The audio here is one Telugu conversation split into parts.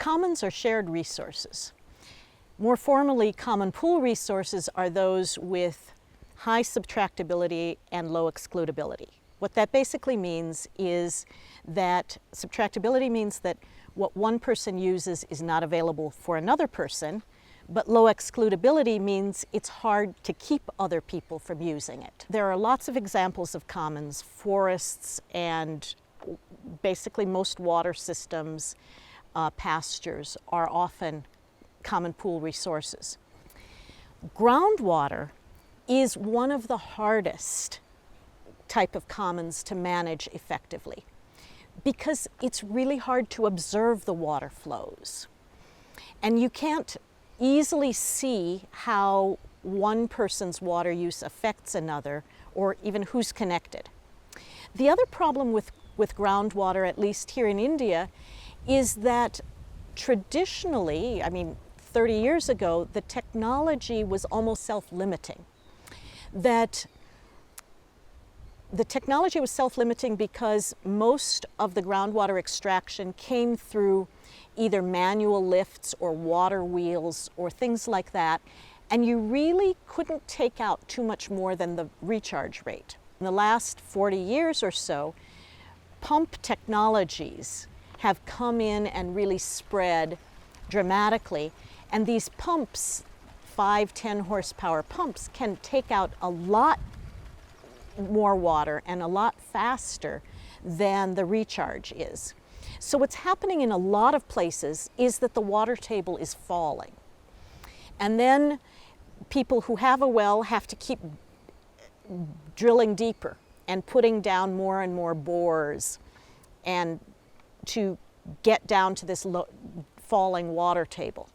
Commons are shared resources. More formally, common pool resources are those with high subtractability and low excludability. What that basically means is that subtractability means that what one person uses is not available for another person, but low excludability means it's hard to keep other people from using it. There are lots of examples of commons, forests, and basically most water systems, pastures are often common pool resources. Groundwater is one of the hardest type of commons to manage effectively because it's really hard to observe the water flows. And you can't easily see how one person's water use affects another or even who's connected. The other problem with groundwater, at least here in India, is that traditionally, 30 years ago, the technology was almost self-limiting. That the technology was self-limiting because most of the groundwater extraction came through either manual lifts or water wheels or things like that, and you really couldn't take out too much more than the recharge rate. In the last 40 years or so, pump technologies have come in and really spread dramatically, and these pumps, 5-10 horsepower pumps, can take out a lot more water and a lot faster than the recharge is. So what's happening in a lot of places is that the water table is falling. And then people who have a well have to keep drilling deeper and putting down more and more bores and to get down to this falling water table.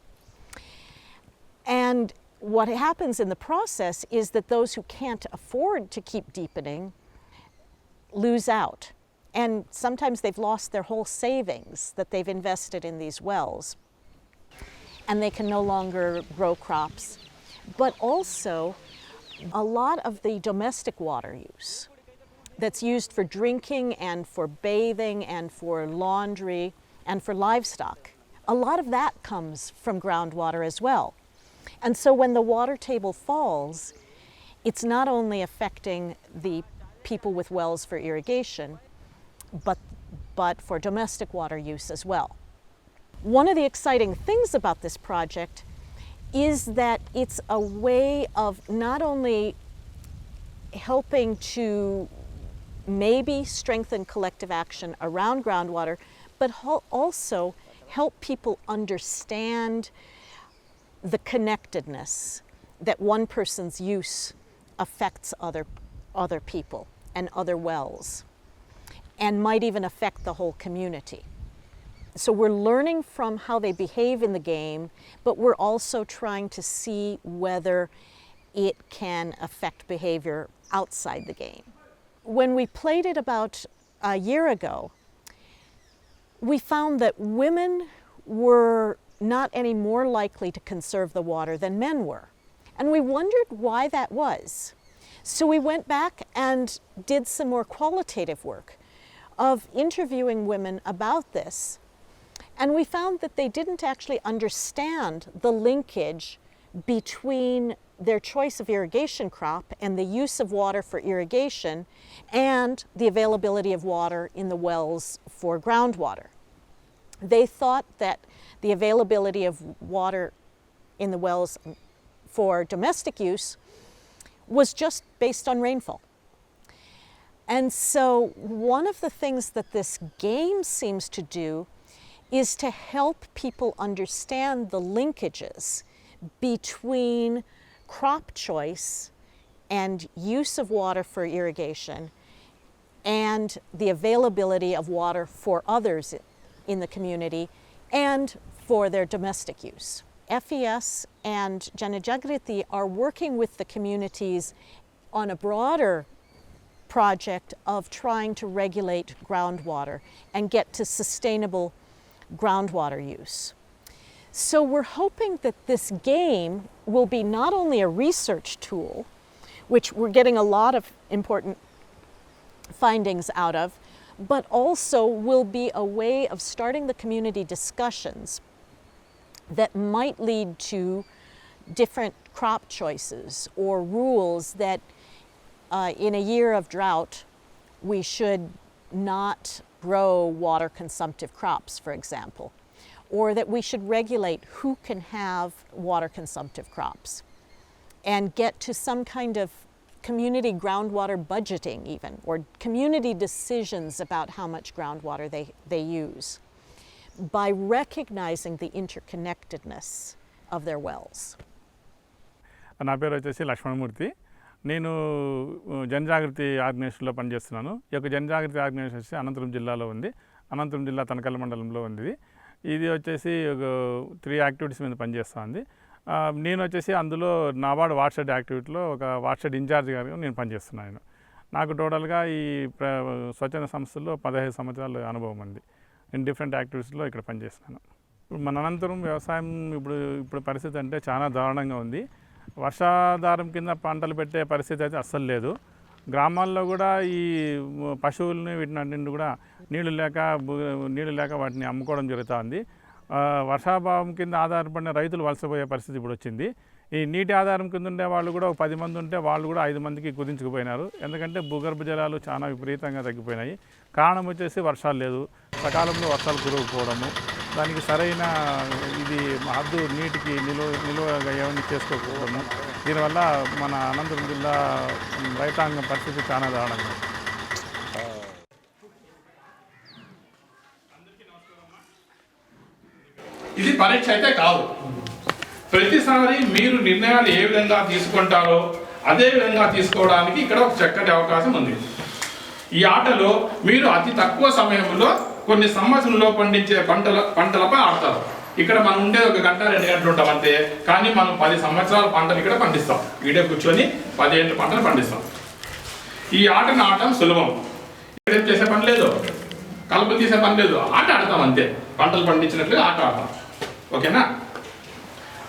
And what happens in the process is that those who can't afford to keep deepening lose out. And sometimes they've lost their whole savings that they've invested in these wells. And they can no longer grow crops. But also, a lot of the domestic water use that's used for drinking and for bathing and for laundry and for livestock, a lot of that comes from groundwater as well. And so when the water table falls, it's not only affecting the people with wells for irrigation, but for domestic water use as well. One of the exciting things about this project is that it's a way of not only helping to maybe strengthen collective action around groundwater, but also help people understand the connectedness that one person's use affects other people and other wells, and might even affect the whole community. So we're learning from how they behave in the game, but we're also trying to see whether it can affect behavior outside the game. When we played it about a year ago, we found that women were not any more likely to conserve the water than men were. And we wondered why that was. So we went back and did some more qualitative work of interviewing women about this. And we found that they didn't actually understand the linkage between their choice of irrigation crop and the use of water for irrigation and the availability of water in the wells for groundwater. They thought that the availability of water in the wells for domestic use was just based on rainfall. And so one of the things that this game seems to do is to help people understand the linkages between crop choice and use of water for irrigation and the availability of water for others in the community and for their domestic use. FES and Janajagriti are working with the communities on a broader project of trying to regulate groundwater and get to sustainable groundwater use. So we're hoping that this game will be not only a research tool, which we're getting a lot of important findings out of, but also will be a way of starting the community discussions that might lead to different crop choices or rules that in a year of drought we should not grow water consumptive crops, for example, or that we should regulate who can have water consumptive crops and get to some kind of community groundwater budgeting even, or community decisions about how much groundwater they use by recognizing the interconnectedness of their wells. నా పేరు వచ్చేసి లక్ష్మణమూర్తి. నేను జనజాగృతి ఆర్గనైజేషన్లో పనిచేస్తున్నాను. ఈ యొక్క జనజాగృతి ఆర్గనైజేషన్ వచ్చి అనంతపురం జిల్లాలో ఉంది. అనంతపురం జిల్లా తనకల్ మండలంలో ఉంది. ఇది వచ్చేసి ఒక 3 యాక్టివిటీస్ మీద పనిచేస్తుంది. నేను వచ్చేసి అందులో నాబార్డ్ వాటర్షెడ్ యాక్టివిటీలో ఒక వాటర్షెడ్ ఇన్ఛార్జ్గా నేను పనిచేస్తున్నాను. నాకు టోటల్గా ఈ స్వచ్ఛంద సంస్థల్లో 15 సంవత్సరాల అనుభవం ఉంది. నేను డిఫరెంట్ యాక్టివిటీస్లో ఇక్కడ పనిచేస్తున్నాను. మన అనంతరం వ్యవసాయం ఇప్పుడు పరిస్థితి అంటే చాలా దారుణంగా ఉంది. వర్షాధారం కింద పంటలు పెట్టే పరిస్థితి అయితే అస్సలు లేదు. గ్రామాల్లో కూడా ఈ పశువులని వీటిని కూడా నీళ్లు లేక వాటిని అమ్ముకోవడం జరుగుతుంది. వర్షాభావం కింద ఆధారపడిన రైతులు వలసపోయే పరిస్థితి ఇప్పుడు వచ్చింది. ఈ నీటి ఆధారం కింద ఉండే వాళ్ళు కూడా 10 మంది ఉంటే వాళ్ళు కూడా 5 మందికి కుదించుకుపోయినారు. ఎందుకంటే భూగర్భ జలాలు చాలా విపరీతంగా తగ్గిపోయినాయి. కారణం వచ్చేసి వర్షాలు లేదు, సకాలంలో వర్షాలు కురవకపోవడము, దానికి సరైన ఇది హద్దు నీటికి నిల్వ ఏమని చేసుకోకపోవడము. దీనివల్ల మన అనంతపురం జిల్లా రైతాంగం పరిస్థితి చాలా దారుణంగా. ఇది పరీక్ష అయితే కాదు. ప్రతిసారి మీరు నిర్ణయాలు ఏ విధంగా తీసుకుంటారో అదే విధంగా తీసుకోవడానికి ఇక్కడ ఒక చక్కటి అవకాశం ఉంది. ఈ ఆటలో మీరు అతి తక్కువ సమయంలో కొన్ని సంవత్సరంలో పండించే పంటలపై ఆడతారు. ఇక్కడ మనం ఉండేది 1 గంట 2 గంటలు ఉంటాం అంతే, కానీ మనం 10 సంవత్సరాల పంటలు ఇక్కడ పండిస్తాం. ఈడే కూర్చొని 10 ఏళ్ళ పంటలు పండిస్తాం. ఈ ఆటను ఆడటం సులభం. ఇక్కడ చేసే పని లేదు, కలుపులు తీసే పని లేదు, ఆట ఆడతాం అంతే. పంటలు పండించినట్లుగా ఆట ఆడతాం. ఓకేనా?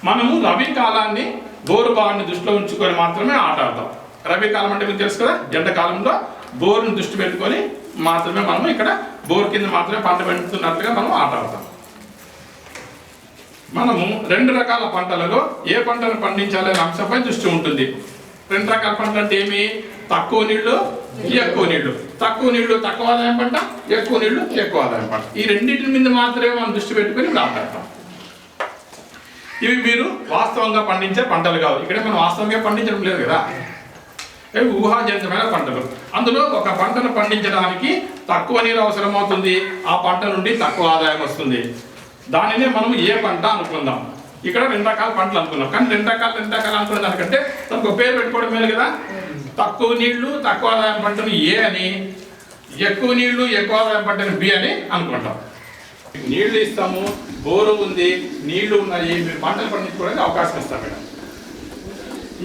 మనము రబీ కాలాన్ని బోరు బావిని దృష్టిలో ఉంచుకొని మాత్రమే ఆట ఆడతాం. రబీ కాలం అంటే మీకు తెలుసు కదా, ఎండాకాలంలో బోరుని దృష్టి పెట్టుకొని మాత్రమే మనము ఇక్కడ బోరు కింద మాత్రమే పంట పెడుతున్నట్లుగా మనం ఆట ఆడతాం. మనము 2 రకాల పంటలలో ఏ పంటను పండించాలనే అంశంపై దృష్టి ఉంటుంది. 2 రకాల పంటలు అంటే ఏమి? తక్కువ నీళ్లు, ఎక్కువ నీళ్లు. తక్కువ నీళ్లు తక్కువ ఆదాయం పంట, ఎక్కువ నీళ్లు ఎక్కువ ఆదాయం పంట. ఈ రెండింటి మీద మాత్రమే మనం దృష్టి పెట్టుకొని ఆడతాం. ఇవి మీరు వాస్తవంగా పండించే పంటలు కావు. ఇక్కడ మనం వాస్తవంగా పండించడం లేదు కదా, ఇవి ఊహాజనితమైన పంటలు. అందులో ఒక పంటను పండించడానికి తక్కువ నీరు అవసరం అవుతుంది, ఆ పంట నుండి తక్కువ ఆదాయం వస్తుంది. దానినే మనం ఏ పంట అనుకుందాం. ఇక్కడ 2 రకాల పంటలు అనుకున్నాం, కానీ 2 రకాలు అనుకునే దానికంటే దానికి ఒక పేరు పెట్టుకోవడం మేలు కదా. తక్కువ నీళ్లు తక్కువ ఆదాయం పంటను ఏ అని, ఎక్కువ నీళ్లు ఎక్కువ ఆదాయం పంటను బి అని అనుకుంటాం. నీళ్లు ఇస్తాము, బోరు ఉంది, నీళ్లు ఉన్నాయి, మీరు పంటలు పండించుకోవడానికి అవకాశం ఇస్తాం. మేడం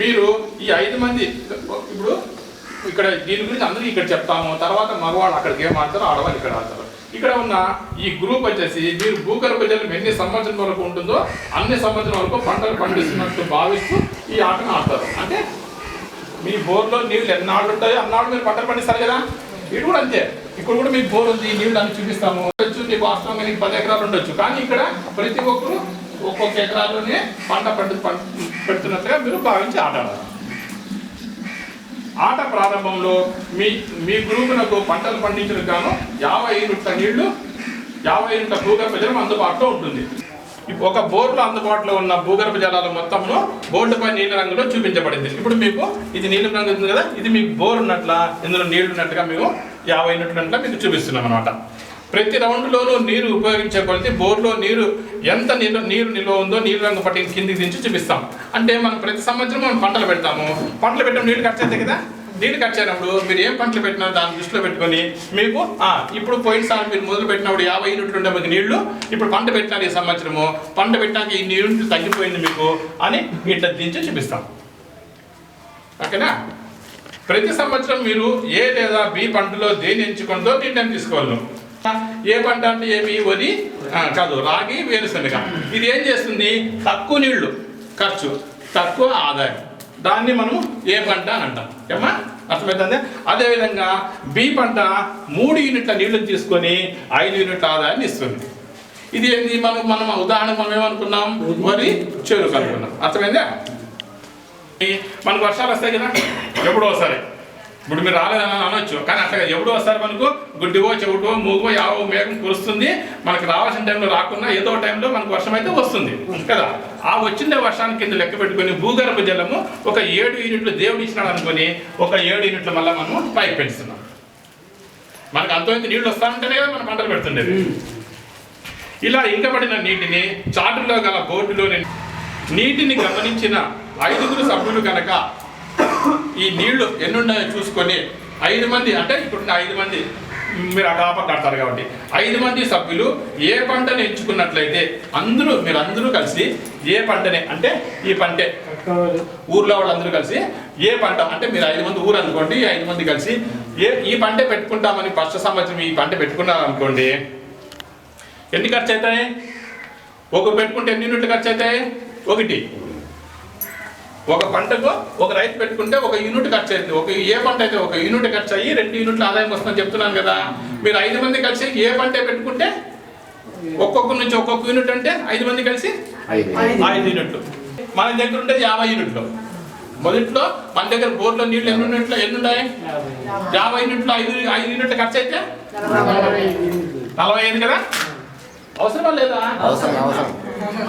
మీరు ఈ 5 మంది ఇప్పుడు ఇక్కడ దీని గురించి అందరికీ ఇక్కడ చెప్తాము. తర్వాత మగవాళ్ళు అక్కడికి ఏం ఆడతారో ఆడవాళ్ళు ఇక్కడ ఆడతారు. ఇక్కడ ఉన్న ఈ గ్రూప్ వచ్చేసి మీరు భూగర్భ జలం ఎన్ని సంవత్సరం వరకు ఉంటుందో అన్ని సంవత్సరం వరకు పంటలు పండిస్తున్నట్టు భావిస్తూ ఈ ఆటను ఆడతారు. అంటే మీ బోర్లో నీళ్ళు ఎన్నాళ్ళు ఉంటాయో అన్నాళ్ళు మీరు పంటలు పండిస్తారు కదా. ఇది కూడా అంతే. ఇక్కడ కూడా మీకు బోర్ ఉంది, నీళ్ళు అన్ని చూపిస్తాము. నీకు వాస్తవంగా నీకు 10 ఎకరాలు ఉండొచ్చు, కానీ ఇక్కడ ప్రతి ఒక్కరు ఒక్కొక్క ఎకరాల్లోనే పంట పెడుతున్నట్టుగా మీరు భావించి ఆట ఆడాలి. ఆట ప్రారంభంలో మీ గ్రూపులకు పంటలు పండించడానికి గాను 50 యూనిట్ల నీళ్లు, 50 యూనిట్ల భూగర్భ జలం అందుబాటులో ఉంటుంది. ఒక బోర్డులో అందుబాటులో ఉన్న భూగర్భ జలాల మొత్తంలో బోర్డుపై నీళ్ళ రంగులో చూపించబడింది. ఇప్పుడు మీకు ఇది నీళ్ళ రంగు ఉంది కదా, ఇది మీకు బోర్ ఉన్నట్ల, ఇందులో నీళ్లు ఉన్నట్టుగా మేము 50 యూనిట్ల మీకు చూపిస్తున్నాం అనమాట. ప్రతి రౌండ్లోనూ నీరు ఉపయోగించే కొలితే బోర్లో నీరు ఎంత నీరు నిల్వ ఉందో నీరు రంగు పట్టి కిందికి దించి చూపిస్తాం. అంటే మనం ప్రతి సంవత్సరం మనం పంటలు పెడతాము. పంటలు పెట్టడం నీళ్ళు ఖర్చు అవుతాయి కదా. నీళ్ళు ఖర్చు అయినప్పుడు మీరు ఏం పంటలు పెట్టినా దాన్ని దృష్టిలో పెట్టుకొని మీకు ఇప్పుడు పోయినసారి మీరు మొదలు పెట్టినప్పుడు 50 యూనిట్లు ఉండే మీకు నీళ్లు, ఇప్పుడు పంట పెట్టినారు ఈ సంవత్సరము, పంట పెట్టాక ఈ నీరు తగ్గిపోయింది మీకు అని ఇట్లా దించి చూపిస్తాం. ఓకేనా? ప్రతి సంవత్సరం మీరు ఏ లేదా బి పంటలో దేని ఎంచుకుందో నిర్ణయం తీసుకోవాలి. ఏ పంట అంటే ఏమి? వరి కాదు, రాగి, వేరుశనగ. ఇది ఏం చేస్తుంది? తక్కువ నీళ్లు ఖర్చు, తక్కువ ఆదాయం. దాన్ని మనం ఏ పంట అని అంటాం. ఏమా అర్థమవుతుంది? అదేవిధంగా బి పంట 3 యూనిట్ల నీళ్లు తీసుకొని 5 యూనిట్ల ఆదాయాన్ని ఇస్తుంది. ఇది ఏంది మనం ఉదాహరణకు మనం ఏమనుకున్నాం, వరి చెరుకు అనుకున్నాం. అర్థమైందా? మనకు వర్షాలు వస్తాయి కదా ఎప్పుడో ఒకసారి. ఇప్పుడు మీరు రాలేదని అనొచ్చు, కానీ అట్లా ఎప్పుడో ఒకసారి మనకు గుడ్డివో చెవుటో మూగో యావో మేఘం కురుస్తుంది. మనకు రావాల్సిన టైంలో రాకుండా ఏదో టైంలో మనకు వర్షం అయితే వస్తుంది కదా. ఆ వచ్చిన వర్షానికి కింద లెక్క పెట్టుకొని భూగర్భ జలము ఒక 7 యూనిట్లు దేవుడు ఇచ్చినాడు అనుకొని ఒక 7 యూనిట్లు మళ్ళీ మనం పైకి పెంచుతున్నాం. మనకు అంతమంది నీళ్లు వస్తా ఉంటేనే కదా మనం పంటలు పెడుతుండేది. ఇలా ఇంకబడిన నీటిని చాటులో గల బోర్డులోని నీటిని గమనించిన 5 సభ్యులు కనుక ఈ నీళ్లు ఎన్నున్నాయో చూసుకొని 5 మంది, అంటే ఇప్పుడు 5 మంది మీరు అటాప కడతారు కాబట్టి 5 మంది సభ్యులు ఏ పంటను ఎంచుకున్నట్లయితే మీరందరూ కలిసి ఏ పంటనే, అంటే ఈ పంటే ఊర్లో వాళ్ళందరూ కలిసి ఏ పంట, అంటే మీరు 5 మంది ఊరు అనుకోండి, 5 మంది కలిసి ఈ పంటే పెట్టుకుంటామని ఫస్ట్ సంవత్సరం ఈ పంట పెట్టుకున్నారు అనుకోండి, ఎన్ని ఖర్చు అవుతాయి? ఒక పెట్టుకుంటే ఎన్ని యూనిట్లు ఖర్చు అవుతాయి? 1. ఒక పంటకు ఒక రైతు పెట్టుకుంటే 1 యూనిట్ ఖర్చు అవుతుంది. ఏ పంట అయితే 1 యూనిట్ ఖర్చు అయ్యి 2 యూనిట్లు ఆదాయం వస్తుందని చెప్తున్నాను కదా. మీరు 5 మంది కలిసి ఏ పంట పెట్టుకుంటే ఒక్కొక్క నుంచి ఒక్కొక్క యూనిట్, అంటే 5 మంది కలిసి 5 యూనిట్లు. మన దగ్గర ఉంటే 50 యూనిట్లు. మొదట్లో మన దగ్గర బోర్లో నీళ్ళు ఎన్ని ఉన్నాయి? 50 యూనిట్లు. 5 యూనిట్లు ఖర్చు అయితే 45 కదా. అవసరమా లేదా?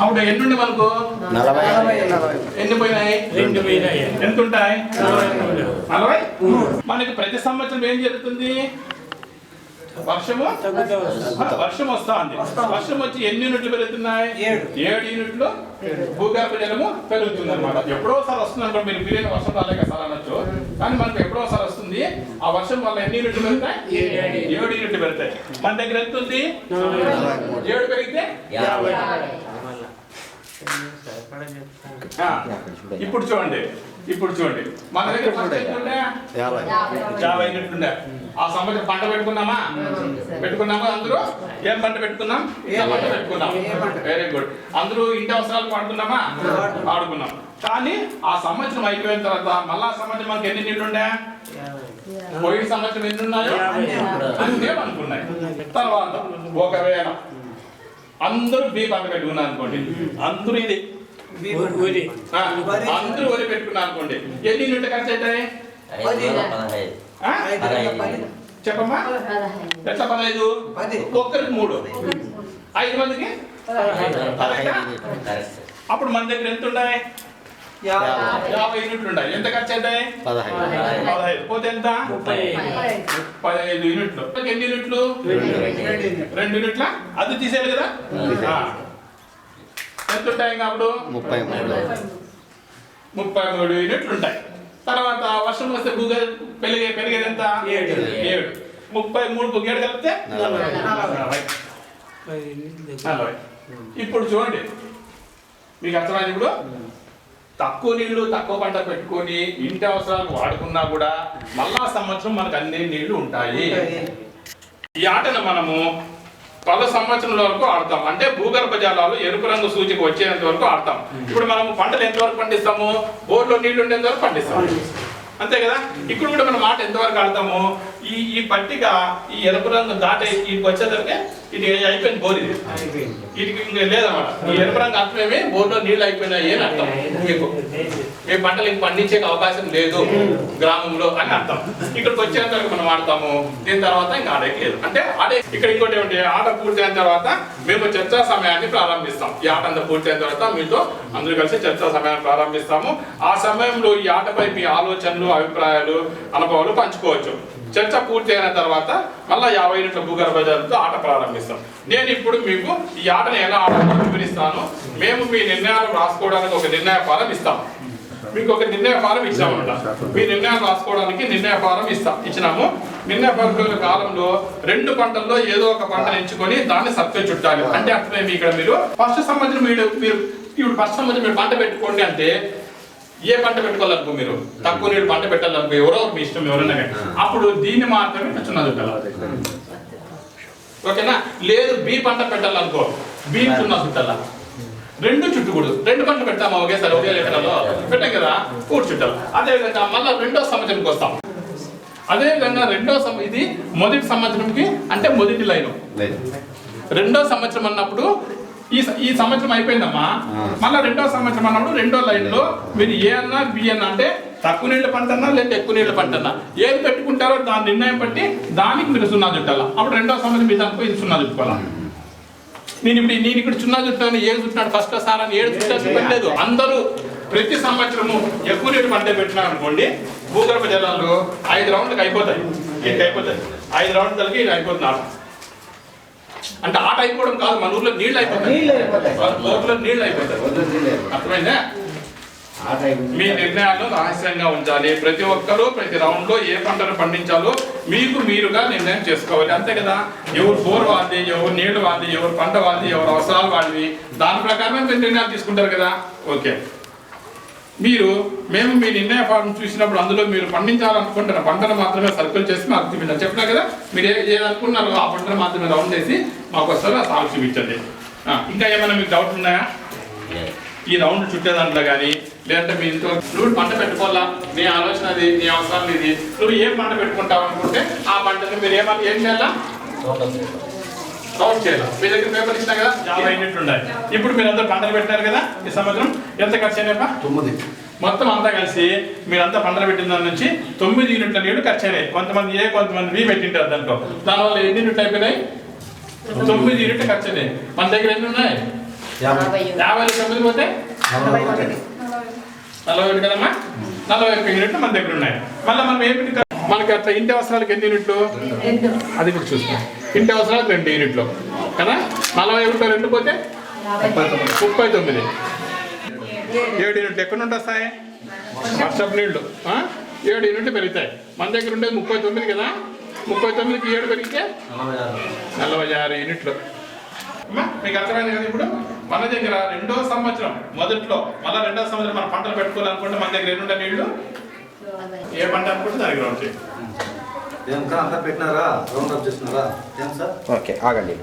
అప్పుడు ఎన్నుండి మనకు 40. ఎన్ని పోయినాయి? 2 పోయినాయి. ఎంత ఉంటాయి? 40. మనకి ప్రతి సంవత్సరం ఏం జరుగుతుంది? వర్షం వస్తా ఉంది. వర్షం వచ్చి ఎన్ని యూనిట్లు పెరుగుతున్నాయి? 7 యూనిట్లు భూగర్భ జలము పెరుగుతుంది అనమాట. ఎప్పుడో ఒకసారి వస్తుంది అనుకో, మీరు వీలైన వర్షం రాలేక సార్ అనొచ్చు, కానీ మనకు ఎప్పుడో ఒకసారి వస్తుంది. ఆ వర్షం వల్ల ఎన్ని యూనిట్లు పెరుగుతాయి? 7 యూనిట్లు పెరుగుతాయి. మన దగ్గర ఎంత ఉంది? 7 పెరిగితే 50. ఇప్పుడు చూడండి మన దగ్గర 50 యూనిట్లు ఉండే. ఆ సంవత్సరం పంట పెట్టుకున్నామా? అందరూ ఏం పంట పెట్టుకున్నాం? పంట పెట్టుకున్నాం. Very good. అందరూ ఇంటి అవసరాలు వాడుకున్నాం. కానీ ఆ సంవత్సరం అయిపోయిన తర్వాత మళ్ళా సంవత్సరం మనకి ఎన్ని నీళ్ళు ఉండే? పోయిన సంవత్సరం ఎన్ని ఉన్నాయో అన్నీ అనుకున్నాయి. తర్వాత ఒకవేళ అందరూ బీ పంట పెట్టుకున్నారు అనుకోండి, అందరూ వరి పెట్టుకున్నారు అనుకోండి, ఎన్ని యూనిట్లు ఖర్చు అవుతాయి? చెప్పమ్మా, ఎట్లా 15? ఒక్కరికి 3, 5 మందికి. అప్పుడు మన దగ్గర ఎంత ఉన్నాయి? 50 యూనిట్లు ఉన్నాయి. ఎంత ఖర్చు అవుతాయి? 15. పోతే ఎంత? 15 యూనిట్లు. ఎన్ని యూనిట్లు? 2 యూనిట్ల. అది తీసేయాలి కదా. ఎంత ఉంటాయి? అప్పుడు 33 యూనిట్లు ఉంటాయి. తర్వాత వర్షం వస్తే పెరిగేది ఎంత? 7. 33 7 కలిపితే 40. ఇప్పుడు చూడండి, మీకు అర్థమైంది. ఇప్పుడు తక్కువ నీళ్లు తక్కువ పంట పెట్టుకొని ఇంటి అవసరాలకు వాడుకున్నా కూడా మళ్ళా సంవత్సరం మనకు అన్ని నీళ్లు ఉంటాయి. ఈ ఆటను మనము 10 సంవత్సరాల వరకు ఆడతాం. అంటే భూగర్భ జలాలు ఎరుపు రంగు సూచిక వచ్చేంత వరకు ఆడతాం. ఇప్పుడు మనము పంటలు ఎంతవరకు పండిస్తాము? బోర్లో నీళ్లు ఉండేంత వరకు పండిస్తాము, అంతే కదా. ఇక్కడ కూడా మనం ఆట ఎంతవరకు ఆడతాము? ఈ పట్టిక ఈ ఎరుపు రంగు దాటి ఇటుకి వచ్చేసరికి ఇది అయిపోయింది, బోర్ ఇది. వీటికి ఇంకా లేదన్నమాట. ఈ ఎరుపు రంగు అర్థమేమి? బోర్లో నీళ్ళు అయిపోయినాయి అని అర్థం. మీకు ఏ పంటలు ఇంక పండించే అవకాశం లేదు గ్రామంలో అని అర్థం. ఇక్కడికి వచ్చేంత వరకు మనం ఆడతాము. దీని తర్వాత ఇంకా ఆడేకి లేదు. అంటే ఇక్కడ ఇంకోటి ఏమిటి, ఆట పూర్తయిన తర్వాత మేము చర్చా సమయాన్ని ప్రారంభిస్తాం. ఈ ఆట అంతా పూర్తయిన తర్వాత మీతో అందరూ కలిసి చర్చా సమయాన్ని ప్రారంభిస్తాము. ఆ సమయంలో ఈ ఆటపై మీ ఆలోచనలు, అభిప్రాయాలు, అనుభవాలు పంచుకోవచ్చు. చర్చ పూర్తి అయిన తర్వాత మళ్ళీ 50 యూనిట్ల భూగర్భ జలంతో ఆట ప్రారంభిస్తాం. నేను ఇప్పుడు మీకు ఈ ఆటను ఎలా ఆడాలో వివరిస్తాను. మేము మీ నిర్ణయాలు రాసుకోవడానికి ఒక నిర్ణయ ఫారం ఇస్తాం. మీకు ఒక నిర్ణయ ఫారం ఇచ్చామన్నమాట. మీ నిర్ణయాలు రాసుకోవడానికి నిర్ణయ ఫారం ఇచ్చినాము. నిర్ణయ ఫారం కాలంలో 2 పంటల్లో ఏదో ఒక పంటను ఎంచుకొని దాన్ని సత్యం చుట్టాలి. అంటే అర్థమేమి? ఇక్కడ మీరు ఫస్ట్ సంవత్సరం మీరు పంట పెట్టుకోండి అంటే ఏ పంట పెట్టుకోవాలనుకో, మీరు తక్కువ నీళ్ళు పంట పెట్టాలనుకో, ఎవరో మీ ఇష్టం ఎవరైనా, అప్పుడు దీన్ని మాత్రమే చున్నదుట్టాలి. ఓకేనా? లేదు బి పంట పెట్టాలనుకో, బి చున్నదుట్టాల. 2 చుట్టుకూడదు. 2 పంటలు పెడతామా ఒకేసారి ఒకే ఎకరాలో పెట్టాం కదా, కూడు చుట్టాలి. అదేవిధంగా మళ్ళీ 2వ సంవత్సరంకి వస్తాం. అదేవిధంగా ఇది మొదటి సంవత్సరంకి, అంటే మొదటి లైను రెండో సంవత్సరం అన్నప్పుడు ఈ సంవత్సరం అయిపోయిందమ్మా, మళ్ళీ రెండో సంవత్సరం అన్నప్పుడు రెండో లైన్లో మీరు ఏ అన్నా బి అన్నా అంటే తక్కువ నీళ్ళ పంట అన్నా లేదా ఎక్కువ నీళ్ళ పంట అన్నా ఏది పెట్టుకుంటారో దాని నిర్ణయం బట్టి దానికి మీరు 0 చుట్టాలా. అప్పుడు రెండో సంవత్సరం మీద అనుకో ఇది 0 చుట్టుకోవాలా. నేను ఇక్కడ 0 చుట్టాను, 7 చుట్టాను ఫస్ట్ సార్ అని 7 చుట్టాల్సి పెట్టలేదు. అందరూ ప్రతి సంవత్సరము ఎక్కువ నీళ్ళు పంట పెట్టినారు అనుకోండి, భూగర్భ జలాలు 5 రౌండ్లకు అయిపోతాయి. ఎన్ని అయిపోతాయి? 5 రౌండ్లకి ఇది అయిపోతున్నారు. అంటే ఆట అయిపోవడం కాదు, మన ఊర్లో నీళ్ళు అయిపోతాయి, ఊర్లో నీళ్ళు అయిపోతాయి. అర్థమైందా? మీ నిర్ణయాలు రహస్యంగా ఉంచాలి. ప్రతి ఒక్కరూ ప్రతి రౌండ్లో ఏ పంటను పండించాలో మీకు మీరుగా నిర్ణయం చేసుకోవాలి. అంతే కదా. ఎవరు బోర్ వాళ్ళది, ఎవరు నీళ్లు వాళ్ళది, ఎవరు పంట వాళ్ళది, ఎవరు అవసరాలు వాళ్ళవి, దాని ప్రకారమే మీరు నిర్ణయాలు తీసుకుంటారు కదా. ఓకే, మేము మీ నిర్ణయ ఫారం చూసినప్పుడు అందులో మీరు పండించాలనుకుంటున్న పంటను మాత్రమే సర్కిల్ చేసి మాకు చూపించాలి. చెప్పినా కదా, మీరు ఏదనుకున్నారో ఆ పంటను మాత్రమే రౌండ్ చేసి మాకు వస్తారు, ఆ సాగు చూపించండి. ఇంకా ఏమైనా మీకు డౌట్లు ఉన్నాయా? ఈ రౌండ్ చుట్టే దాంట్లో కానీ లేదంటే మీ ఇంట్లో నువ్వు పంట పెట్టుకోవాలా, నీ ఆలోచన అది, నీ అవసరం ఇది, నువ్వు ఏం పంట పెట్టుకుంటావు అనుకుంటే ఆ పంటను మీరు ఏం చేయాలా? రౌండ్ చేయాలి. మీ దగ్గర పేపర్ ఇచ్చినా కదా 50 యూనిట్లు ఉన్నాయి. ఇప్పుడు మీరు అందరూ పంటలు పెట్టారు కదా, ఈ సంవత్సరం ఎంత ఖర్చు అయినా 9. మొత్తం అంతా కలిసి మీరంతా పంటలు పెట్టిన దాని నుంచి 9 యూనిట్ల నీళ్లు ఖర్చు అయినాయి. కొంతమంది ఏ కొంతమంది బి పెట్టింటారు దాంట్లో. దానివల్ల ఎన్ని యూనిట్లు అయిపోయినాయి? 9 యూనిట్లు ఖర్చు అయినాయి. మన దగ్గర ఎన్ని ఉన్నాయి? 50 పోతే 41 కదమ్మా. 41 యూనిట్లు మన దగ్గర ఉన్నాయి. మళ్ళీ మనం ఏమిటి మనకి అట్లా ఇంటి అవసరాలకు ఎన్ని యూనిట్లు అది కూడా చూస్తాం. ఇంటి అవసరాలకు 2 యూనిట్లు కదా. 41 2 పోతే 39. 7 యూనిట్లు ఎక్కడ నుండి వస్తాయి? వర్షపు నీళ్లు 7 యూనిట్లు పెరుగుతాయి. మన దగ్గర ఉండేది 39 కదా. 39కి 7 పెరిగితే 46 యూనిట్లు. మీకు అర్థమైంది కదా. ఇప్పుడు మన దగ్గర రెండో సంవత్సరం మొదట్లో మళ్ళీ రెండో సంవత్సరం మనం పంటలు పెట్టుకోవాలనుకుంటే మన దగ్గర ఎన్నుండే నీళ్లు ఏ పంట అనుకుంటే దానికి రౌండ్ చేయండి. అంతా పెట్టినారా? రౌండ్ అప్ చేస్తున్నారా? ఏం సార్? ఓకే, ఆగండి.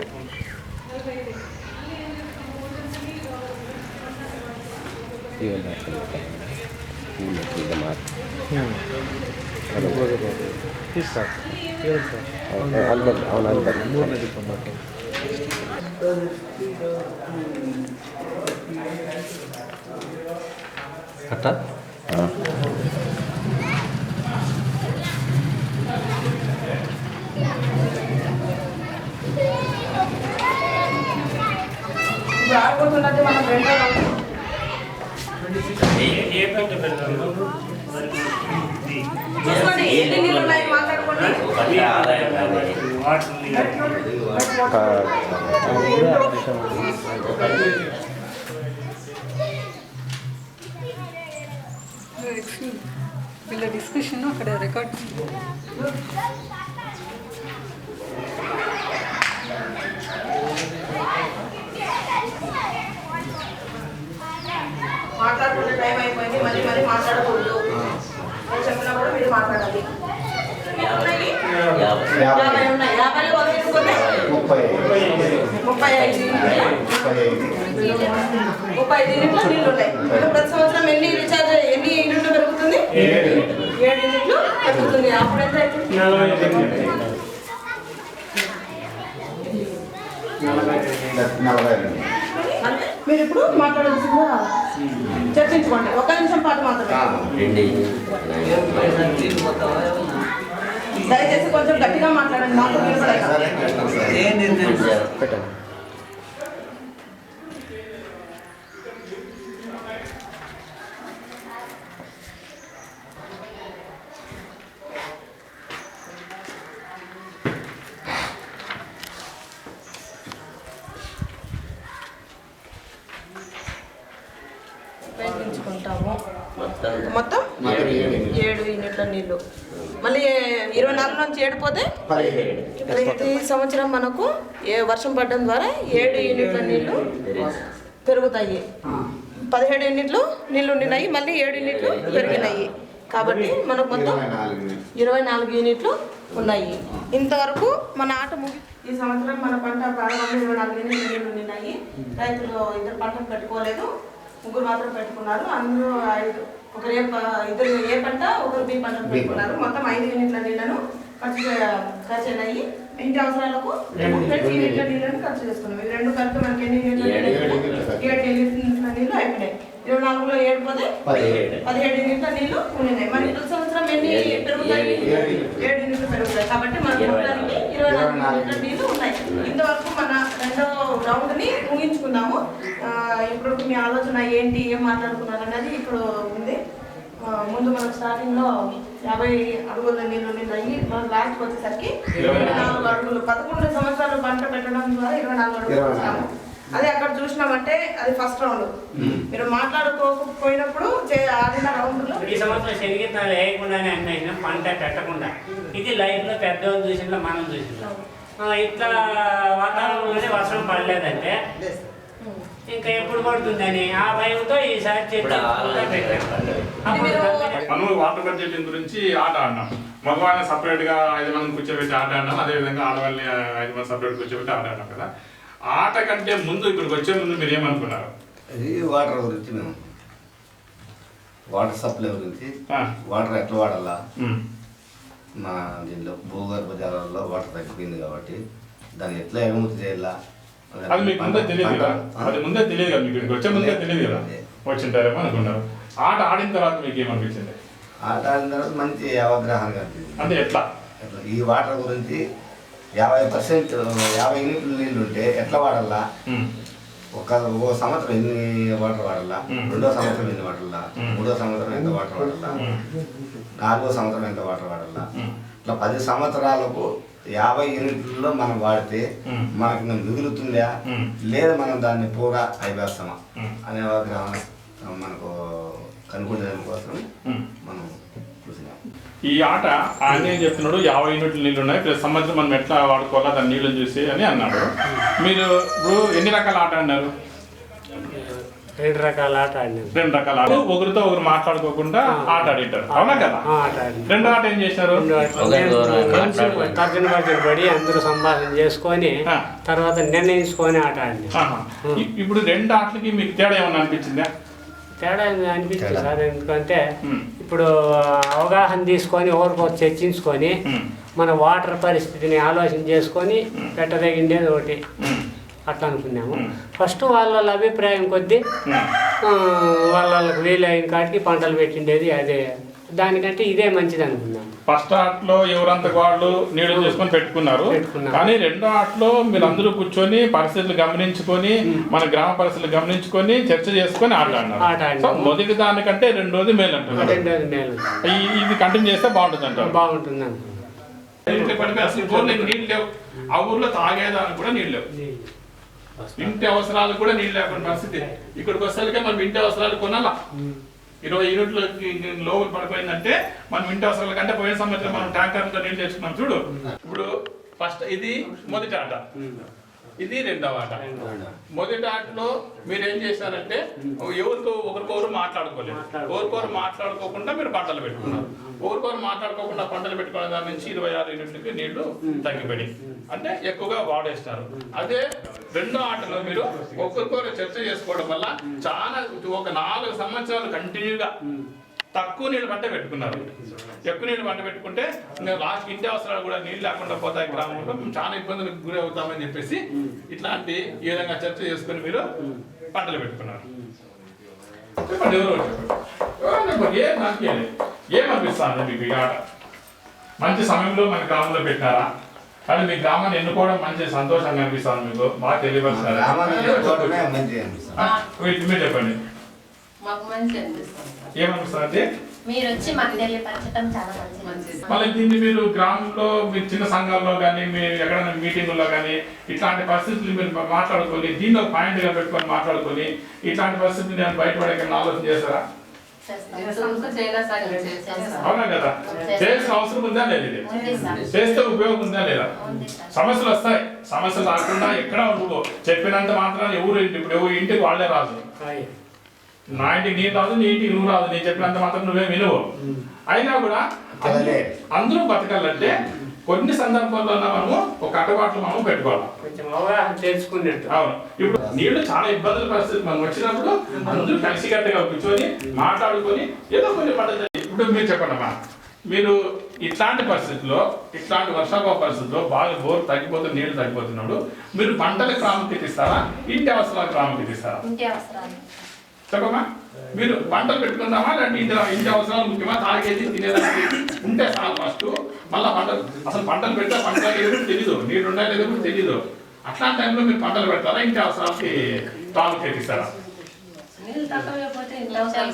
కట్టా ఆడుకుంటున్నది మనం రెండో చూసుకోండి. ఎన్ని నీళ్ళు ఉన్నాయి మాట్లాడుకోండి. వీళ్ళ డిస్కషన్ అక్కడ రికార్డ్ మాట్లాడుకునే టైం అయిపోయింది. మళ్ళీ మాట్లాడకూడదు. చెప్పినప్పుడు మీరు మాట్లాడాలి. 50 ఉన్నాయి. 50 వదిలేకపోతే 35 యూనిట్లు నీళ్ళు ఉన్నాయి. ప్రతి సంవత్సరం ఎన్ని యూనిట్లు పెరుగుతుంది? 7 యూనిట్లు పెరుగుతుంది. అప్పుడు ఎంత అవుతుంది? మీరు ఇప్పుడు మాట్లాడాల్సిందా చర్చించుకోండి. 1 నిమిషం పాటు మాత్రమే. దయచేసి కొంచెం గట్టిగా మాట్లాడండి. మాకు వినపడక. ఉపయోగించుకుంటాము. మొత్తం 7 యూనిట్ల నీళ్ళు. మళ్ళీ 24 నుంచి 7 పోతే ప్రతి సంవత్సరం మనకు వర్షం పడడం ద్వారా 7 యూనిట్ల నీళ్లు పెరుగుతాయి. 17 యూనిట్లు నీళ్లు ఉండినాయి, మళ్ళీ 7 యూనిట్లు పెరిగినాయి. కాబట్టి మనకు మొత్తం 24 యూనిట్లు ఉన్నాయి. ఇంతవరకు మన ఆట ముగి ఈ సంవత్సరం మన పంట ప్రారంభంలో 24 యూనిట్లు నీళ్లు ఉండినాయి. రైతులు 2 పంటలు పెట్టుకోలేదు, 3 మాత్రం పెట్టుకున్నారు. అందులో 5 ఒకరు ఇద్దరు ఏ పంట, ఒకరు బి పంట పెట్టుకున్నారు. మొత్తం 5 యూనిట్ల నీళ్లను ఖర్చు అయినాయి. ఇంటి అవసరాలకు 20 యూనిట్ల నీళ్ళని ఖర్చు చేసుకున్నాం. ఇవి రెండు కలిపి మనకి ఎన్ని యూనిట్ల 7 యూనిట్ల నీళ్ళు అయిపోయినాయి. 24లో 7 పోతే 17 యూనిట్ల నీళ్ళు ఉండినాయి. మనకి ప్రతి సంవత్సరం ఎన్ని పెరుగుతాయి? 7 యూనిట్లు పెరుగుతాయి. కాబట్టి మనకు మొత్తానికి 24 యూనిట్ల నీళ్ళు ఉన్నాయి. ఇంతవరకు మన రెండో రౌండ్ని ముగించుకున్నాము. ఇప్పుడు మీ ఆలోచన ఏంటి, ఏం మాట్లాడుకున్నారు అనేది ఇప్పుడు ఉంది. ముందు మనం స్టార్టింగ్లో 50 అడుగుల నీళ్ళు అయ్యి మనం లాస్ట్కి వచ్చేసరికి 24 అడుగులు 11 సంవత్సరాలు పంట పెట్టడం ద్వారా 24 అడుగులు వచ్చాము. అదే అక్కడ చూసినామంటే అది ఫస్ట్ రౌండ్. మీరు మాట్లాడుకోకపోయినప్పుడు ఆడిన రౌండ్లో ఈ సంవత్సరం శనిగిత్తనాలు వేయకుండానే అన్నైనా పంట పెట్టకుండా ఇది లైఫ్లో పెద్దవాళ్ళు చూసినా మనం చూసినాం. ఇట్లా వాతావరణంలోనే వర్షం పడలేదంటే ఇంకా ఎప్పుడు పడుతుందని ఆ భయంతో ఈసారి మనం వాటర్ బడ్జెట్ గురించి ఆట ఆడినాం. మగవాళ్ళని సపరేట్గా 5 మందిని కూర్చోబెట్టి ఆట ఆడినాం. అదేవిధంగా ఆడవాళ్ళని 5 మంది సపరేట్ కూర్చోబెట్టి ఆట ఆడినాం కదా. ఆట కంటే ముందు ఇక్కడికి వచ్చే ముందు మీరు ఏమనుకున్నారు? ఇది వాటర్ గురించి మేము వాటర్ సప్లై గురించి వాటర్ ఎట్లా వాడాలా, మా దీనిలో భూగర్భ జలాల్లో వాటర్ తగ్గిపోయింది కాబట్టి దాన్ని ఎట్లా ఎగుమతి చేయాలా అది మీకు ముందే తెలియదు కదా. అది ముందే తెలియదు కదా, మీకు వచ్చే ముందే తెలియదు కదా. వచ్చింటారేమో అనుకున్నారు. ఆట ఆడిన తర్వాత మీకు ఏమనిపించింది? ఆట ఆడిన తర్వాత మంచి అవగాహన కనిపించింది. అంటే ఎట్లా? ఈ వాటర్ గురించి 50% 50 యూనిట్ల నీళ్ళు ఉంటే ఎట్లా వాడాలా, ఓ సంవత్సరం ఎన్ని వాటర్ వాడాలా, రెండో సంవత్సరం ఎన్ని వాడాలా, మూడో సంవత్సరం ఎంత వాటర్ వాడాలా, నాలుగో సంవత్సరం ఎంత వాటర్ వాడాలా, ఇట్లా 10 సంవత్సరాలకు 50 యూనిట్లలో మనం వాడితే మనకు మిగులుతుందా లేదా మనం దాన్ని పూరా అయిపోస్తామా అనే అవగాహన మనకు కనుక్కునే కోసం మనం చూసినాం. ఈ ఆట ఆయన చెప్తున్నాడు 50 యూనిట్ల నీళ్ళు ఉన్నాయి, ప్రతి సంవత్సరం మనం ఎట్లా వాడుకోవాలా దాని నీళ్ళు చూసి అని అన్నాడు. మీరు ఇప్పుడు ఎన్ని రకాల ఆట ఆడినారు? 2 రకాల ఆట ఆడినారు. 2 రకాల ఆట. ఒకరితో ఒకరు మాట్లాడుకోకుండా ఆట ఆడింటారు, అవునా కదా? రెండో ఆట ఏం చేశారు? తర్జన భర్జన పడి అందరూ సంభాషణ చేసుకొని తర్వాత నిర్ణయించుకొని ఆట ఆడినారు. ఇప్పుడు 2 ఆటలకి మీకు తేడా ఏమన్నా అనిపించిందా? తేడా అనిపించింది సార్. ఎందుకంటే ఇప్పుడు అవగాహన తీసుకొని ఒకరికొకరు చర్చించుకొని మన వాటర్ పరిస్థితిని ఆలోచన చేసుకొని పెట్టదగిండేది ఒకటి అట్లా అనుకున్నాము. ఫస్ట్ వాళ్ళ అభిప్రాయం కొద్దీ వాళ్ళకి వీలైన కాటికి పంటలు పెట్టిండేది అదే. దానికంటే ఇదే మంచిది అనుకున్నాను. ఫస్ట్ ఆటలో ఎవరంతకు వాళ్ళు నీళ్ళు చేసుకొని పెట్టుకున్నారు. కానీ రెండో ఆటలో మీరు అందరూ కూర్చొని పరిస్థితులు గమనించుకొని మన గ్రామ పరిస్థితులు గమనించుకొని చర్చ చేసుకొని ఆట ఆడినారు. మొదటి దానికంటే రెండోది మేలు అంటున్నారు. ఇది కంటిన్యూ చేస్తే బాగుంటుంది అంటారు. బాగుంటుంది అంటున్నారు. అసలు నీళ్ళు లేవు. ఆ ఊర్లో తాగేదానికి కూడా నీళ్ళు లేవు. ఇంటి అవసరాలు కూడా నీళ్ళు లేకుండా పరిస్థితి. ఇక్కడికి వచ్చేసరికి మనం ఇంటి అవసరాలు కొనాలా. 20 యూనిట్లు లోపల పడిపోయిందంటే మనం ఇంటి అవసరాల కంటే పోయిన సంవత్సరం మనం ట్యాంకర్తో నీళ్ళు తెచ్చుకున్నాం చూడు. ఇప్పుడు ఫస్ట్ ఇది మొదటి ఆట, ఇది రెండవ ఆట. మొదటి ఆటలో మీరు ఏం చేశారంటే ఎవరితో ఒకరికొకరు మాట్లాడుకోలేదు. ఒకరికొకరు మాట్లాడుకోకుండా మీరు పంటలు పెట్టుకున్నారు. ఒకరికొకరు మాట్లాడుకోకుండా పంటలు పెట్టుకునే దాని నుంచి 26 యూనిట్లకి నీళ్లు తగ్గిపోయి అంటే ఎక్కువగా వాడేస్తారు. అదే రెండో ఆటలో మీరు ఒకరికొకరు చర్చ చేసుకోవడం వల్ల చాలా ఒక 4 సంవత్సరాలు కంటిన్యూగా తక్కువ నీళ్ళు పంట పెట్టుకున్నారు. ఎక్కువ నీళ్ళు పంట పెట్టుకుంటే లాస్ట్ ఇంటి అవసరాలు కూడా నీళ్ళు లేకుండా పోతాయి. గ్రామంలో మేము చాలా ఇబ్బందులకు గురి అవుతామని చెప్పేసి ఇట్లాంటి ఈ విధంగా చర్చ చేసుకుని మీరు పంటలు పెట్టుకున్నారు. చెప్పండి, చెప్పండి, ఏమనిపిస్తుంది మీకు ఈ ఆట? మంచి సమయంలో మన గ్రామంలో పెట్టారా? కానీ మీ గ్రామాన్ని ఎన్నుకోవడం మంచి సంతోషంగా అనిపిస్తుంది మీకు? బాగా తెలియపరుస్తున్నారు. మీరు చెప్పండి, ఏమనిపిస్తుంది? మీరు వచ్చి మాకు తెలియపరచడం చాలా మంచిది. మళ్ళీ దీన్ని మీరు గ్రామంలో మీరు చిన్న సంఘాల్లో కానీ మీరు ఎక్కడైనా మీటింగుల్లో కానీ ఇట్లాంటి పరిస్థితులు మీరు మాట్లాడుకొని దీన్ని ఒక పాయింట్గా పెట్టుకొని మాట్లాడుకొని ఇట్లాంటి పరిస్థితులు నేను బయటపడే ఆలోచన చేస్తారా? అవునా కదా? చేయాల్సిన అవసరం ఉందా లేదు? ఇది చేస్తే ఉపయోగం ఉందా లేదా? సమస్యలు వస్తాయి. సమస్యలు రాకుండా ఎక్కడ నువ్వు చెప్పినంత మాత్రం ఎవరు ఇప్పుడు ఇంటికి వాళ్ళే రాదు. నా ఇంటికి నీరు రాదు, నీ ఇంటికి నువ్వు రాదు. నేను చెప్పినంత మాత్రం నువ్వే వినువు. అయినా కూడా అందరూ బతకాలంటే కొన్ని సందర్భాల్లో మనము ఒక అటబాట్లు మనం పెట్టుకోవాలి. అవును, ఇప్పుడు నీళ్లు చాలా ఇబ్బందుల పరిస్థితి మనం వచ్చినప్పుడు అందరూ కలిసికట్టుగా కూర్చొని మాట్లాడుకొని ఏదో కొన్ని పద్ధతి. ఇప్పుడు మీరు చెప్పండి అమ్మా, మీరు ఇట్లాంటి పరిస్థితుల్లో, ఇట్లాంటి వర్షాభావ పరిస్థితుల్లో బాగా బోర్ తగ్గిపోతుంది, నీళ్లు తగ్గిపోతున్నాడు, మీరు పంటలకు ప్రాముఖ్యత ఇస్తారా, ఇంటి అవసరాలకు ప్రాముఖ్యత ఇస్తారా? ఇంటి అవసరాలు. చెప్పమ్మా, మీరు పంటలు పెట్టుకుందామా లేదంటే ఇంటి అవసరాలు ముఖ్యమా, తాగేది తినేదానికి ఉంటే చాలు ఫస్ట్, మళ్ళీ పంటలు పెడితే పంటలు ఏదో తెలీదు, నీళ్ళు ఉండాలి ఏదో కూడా తెలీదు. అట్లాంటి టైంలో మీరు పంటలు పెడతారా, ఇంటి అవసరాలకి ప్రాముఖ్యత ఇస్తారా? నీళ్ళు తక్కువైపోతే ఇంటి అవసరాలు.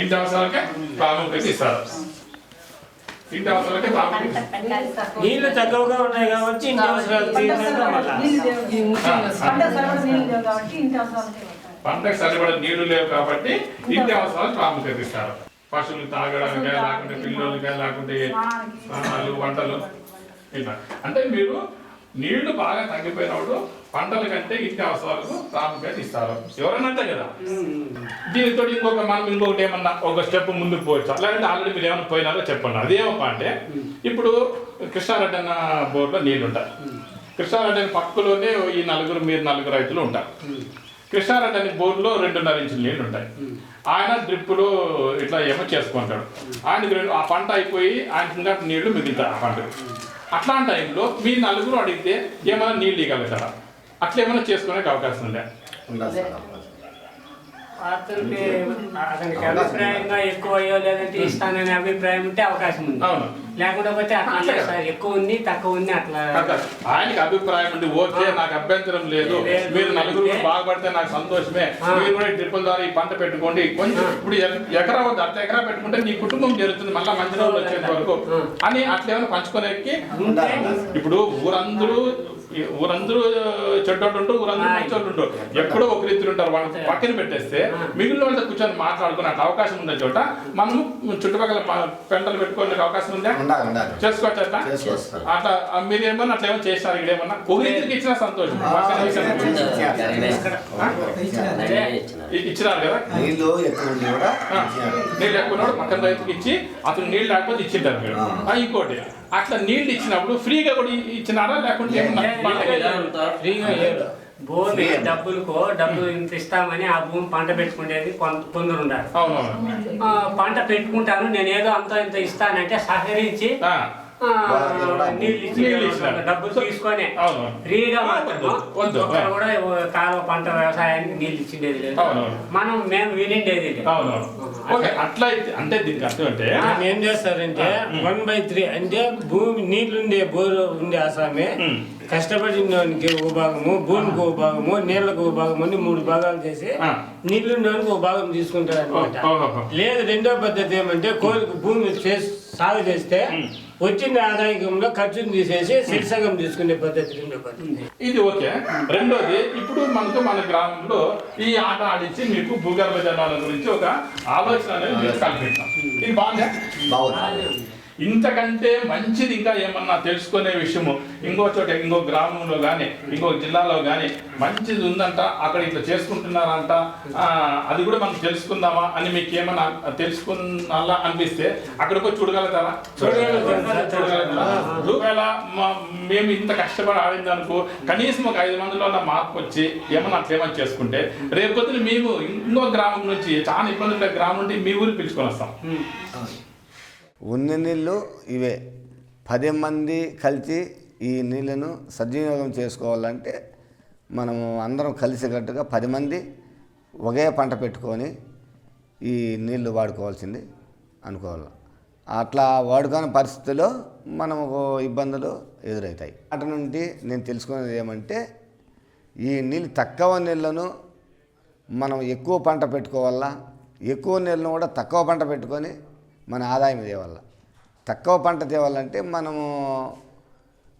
ఇంటి అవసరాలకే ప్రాముఖ్యత ఇస్తారు. ఇంటి అవసరాలకే ప్రాముఖ్యత. నీళ్లు తక్కువగా ఉన్నాయి కాబట్టి ఇంటి అవసరాలు పంటకు సరిపడే నీళ్లు లేవు కాబట్టి ఇంటి అవసరాలు ప్రాముఖ్యత ఇస్తారు. పశువులు తాగడానికి లేకుంటే పిల్లలకి లేకుంటే స్నానాలు వంటలు ఇట్లా. అంటే మీరు నీళ్లు బాగా తగ్గిపోయినప్పుడు పంటల కంటే ఇంటి అవసరాలకు ప్రాముఖ్యత ఇస్తారు. ఎవరన్నా అంతే కదా. దీనితో ఇంకొకటి ఏమన్నా ఒక స్టెప్ ముందుకు పోవచ్చు. లేదంటే ఆల్రెడీ మీరు ఏమన్నా పోయినారో చెప్పండి. అదేమప్ప అంటే ఇప్పుడు కృష్ణారెడ్డి అన్న బోర్లో నీళ్లు ఉంటాయి. కృష్ణారెడ్డి అనే పక్కలోనే ఈ మీరు నలుగురు రైతులు ఉంటారు. కృష్ణారెడ్డి అనే బోర్లో 2.5 ఇంచుల నీళ్లు ఉంటాయి. ఆయన డ్రిప్పులు ఇట్లా ఏమో చేసుకుంటాడు. ఆయనకి ఆ పంట అయిపోయి ఆయనకి ఇంకా నీళ్లు మిగులుతాయి ఆ పంట. అట్లాంటి టైంలో మీ నలుగురు అడిగితే ఏమైనా నీళ్ళు ఇవ్వగలుగుతారా? అట్లా ఏమైనా చేసుకునే అవకాశం ఉందా? అతనికి అభిప్రాయంగా ఎక్కువ అయ్యో లేదంటే ఇస్తాననే అభిప్రాయం ఉంటే అవకాశం ఉంది. అవును. లేకపోతే అట్లా ఎక్కువ ఉంది తక్కువ ఉంది అట్లా ఆయనకి అభిప్రాయం ఉంది, ఓకే నాకు అభ్యంతరం లేదు, మీరు నలుగురు బాగుపడితే నాకు సంతోషమే, మీరు కూడా ట్రిపుల్ ద్వారా ఈ పంట పెట్టుకోండి, కొంచెం ఇప్పుడు ఎకరా వద్ద అర్ధ ఎకరా పెట్టుకుంటే నీ కుటుంబం జరుగుతుంది మళ్ళీ మంచి రోజులు వచ్చేంత వరకు అని అట్లా ఏమైనా పంచుకోనేకి. ఇప్పుడు ఊరందరూ చెడ్డోళ్ళు ఉంటారు, ఊరందరూ మంచోళ్ళు ఉంటారు, ఎప్పుడో ఒకరిద్దరు ఉంటారు. వాళ్ళని పక్కన పెట్టేస్తే మిగిలిన వాళ్ళతో కూర్చొని మాట్లాడుకునే అవకాశం ఉండే చోట మనం చుట్టుపక్కల పెంటలు పెట్టుకునే అవకాశం ఉందా? చేసుకోవచ్చు. అట్లా అట్లా మీరు ఏమన్నా అట్లా ఏమన్నా చేస్తారు? ఇక్కడ ఏమన్నా ఒకరిద్దరికి ఇచ్చినా సంతోషం. ఇచ్చినారు కదా, నీళ్ళు ఎక్కువ పక్కన రైతుకి ఇచ్చి అతను నీళ్ళు లేకపోతే ఇచ్చింటారు మీరు. ఇంకోటి అట్లా నీళ్ళు ఇచ్చినప్పుడు ఫ్రీగా కూడా ఇచ్చినారా లేకుంటే భూమి డబ్బులు ఇంత ఇస్తామని ఆ భూమి పంట పెట్టుకునేది కొందరు ఉన్నారు. పంట పెట్టుకుంటాను నేను ఏదో అంత ఇంత ఇస్తానంటే సహకరించి డబ్బులు తీసుకొని ఫ్రీగా కూడా కాలువ పంట వ్యవసాయానికి నీళ్ళు ఇచ్చిండేది లేదు, మేము వినిండేది లేదు. అట్లా అంటే దీనికి అర్థం అంటే ఏం చేస్తారంటే 1/3 అంటే భూమి నీళ్లుండే బోరు ఉండే ఆసామే కష్టపడినోనికి ఒక భాగము, భూమికి ఒక భాగము, నీళ్లకు ఒక భాగము అని 3 భాగాలు చేసి నీళ్లుండేవానికి ఒక భాగం తీసుకుంటారు అనమాట. లేదు రెండో పద్ధతి ఏమంటే కోరిక భూమి సాగు చేస్తే వచ్చిన ఆదాయంలో ఖర్చును తీసేసి శిర్సంగం తీసుకునే పద్ధతి రెండో పద్ధతి. ఇది ఓకే. రెండోది ఇప్పుడు మన గ్రామంలో ఈ ఆట ఆడించి మీకు భూగర్భ జలాల గురించి ఒక ఆలోచన అనేది కల్పిస్తాం. ఇది బాగుంది. ఇంతకంటే మంచిది ఇంకా ఏమన్నా తెలుసుకునే విషయము ఇంకో చోట ఇంకో గ్రామంలో కానీ ఇంకో జిల్లాలో కానీ మంచిది ఉందంట, అక్కడ ఇట్లా చేసుకుంటున్నారంట, అది కూడా మనం తెలుసుకుందామా అని మీకు ఏమన్నా తెలుసుకున్నాలా అనిపిస్తే అక్కడికి వచ్చి చూడగలుగుతారా? ఒకవేళ మేము ఇంత కష్టపడి ఆడిందనుకో కనీసం ఒక 5 మందిలో మార్పు వచ్చి ఏమన్నా అట్లా ఏమన్నా చేసుకుంటే రేపు పొద్దున మేము ఇంకో గ్రామం నుంచి చాలా ఇబ్బందులు గ్రామం నుండి మీ ఊరికి పిలుచుకొని వస్తాం. ఉన్న నీళ్ళు ఇవే 10 మంది కలిసి ఈ నీళ్ళను సద్వినియోగం చేసుకోవాలంటే మనము అందరం కలిసికట్టుగా 10 మంది ఒకే పంట పెట్టుకొని ఈ నీళ్లు వాడుకోవాల్సింది అనుకోవాలి. అట్లా వాడుకోని పరిస్థితుల్లో మనకు ఇబ్బందులు ఎదురవుతాయి. అటు నుండి నేను తెలుసుకునేది ఏమంటే ఈ నీళ్ళు తక్కువ నీళ్ళను మనం ఎక్కువ పంట పెట్టుకోవాలా, ఎక్కువ నీళ్ళను కూడా తక్కువ పంట పెట్టుకొని మన ఆదాయం తేవాల. తక్కువ పంట తేవాలంటే మనము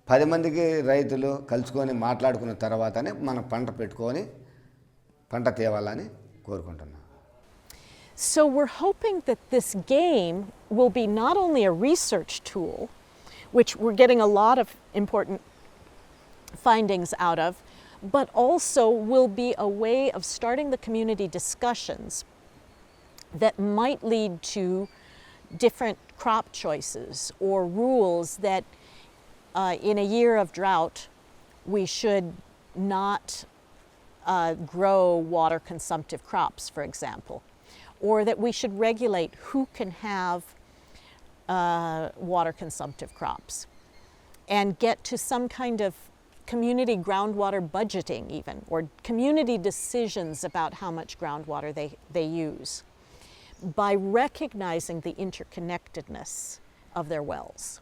10 మందికి రైతులు కలుసుకొని మాట్లాడుకున్న తర్వాతనే మనం పంట పెట్టుకొని పంట తేవాలని కోరుకుంటున్నాం. So we're hoping that this game will be not only a research tool, which we're getting a lot of important findings out of, but also will be a way of starting the community discussions that might lead to different crop choices or rules that in a year of drought we should not grow water consumptive crops, for example, or that we should regulate who can have water consumptive crops and get to some kind of community groundwater budgeting even, or community decisions about how much groundwater they use by recognizing the interconnectedness of their wells.